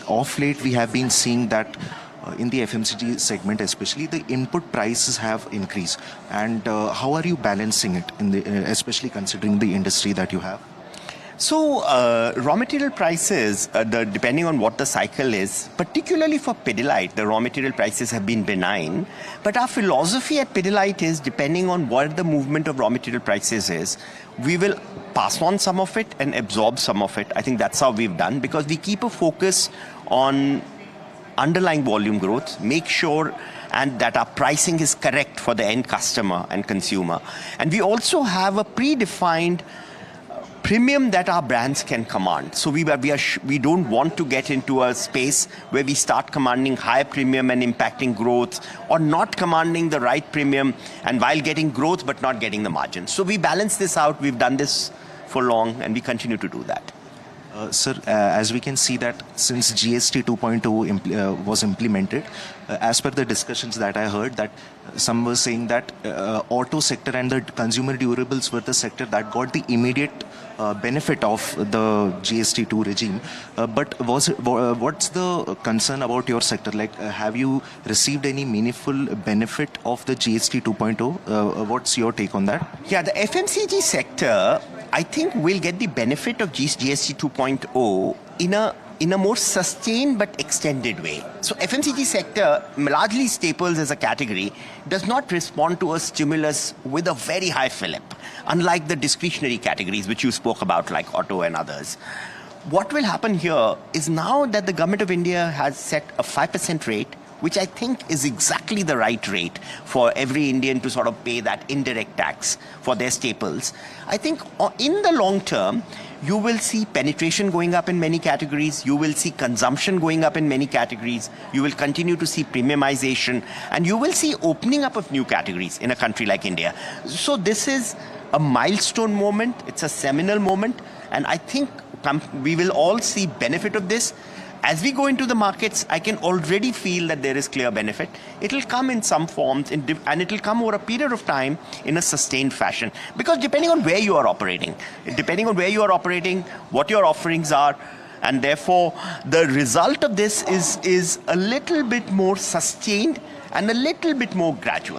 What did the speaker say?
Off late, we have been seeing that in the FMCG segment, especially the input prices have increased. And how are you balancing it, especially considering the industry that you have? So raw material prices, depending on what the cycle is, particularly for Pidilite, the raw material prices have been benign. But our philosophy at Pidilite is, depending on what the movement of raw material prices is, we will pass on some of it and absorb some of it. I think that's how we've done, because we keep a focus on underlying volume growth, make sure and that our pricing is correct for the end customer and consumer. And we also have a predefined premium that our brands can command. So we don't want to get into a space where we start commanding high premium and impacting growth, or not commanding the right premium and while getting growth but not getting the margin. So we balance this out. We've done this for long and we continue to do that. Sir, as we can see that since GST 2.0 was implemented, as per the discussions that I heard, that some were saying that auto sector and the consumer durables were the sector that got the immediate benefit of the GST 2 regime. But what's the concern about your sector? Like, have you received any meaningful benefit of the GST 2.0? What's your take on that? Yeah, the FMCG sector, I think, will get the benefit of GST 2.0 in a more sustained but extended way. So FMCG sector, largely staples as a category, does not respond to a stimulus with a very high fillip, unlike the discretionary categories which you spoke about, like auto and others. What will happen here is, now that the government of India has set a 5% rate, which I think is exactly the right rate for every Indian to sort of pay that indirect tax for their staples. I think in the long term, you will see penetration going up in many categories. You will see consumption going up in many categories. You will continue to see premiumization, and you will see opening up of new categories in a country like India. So this is a milestone moment. It's a seminal moment. And I think we will all see benefit of this. As we go into the markets, I can already feel that there is clear benefit. It will come in some forms, and it will come over a period of time in a sustained fashion. Because depending on where you are operating, what your offerings are, and therefore the result of this is a little bit more sustained and a little bit more gradual.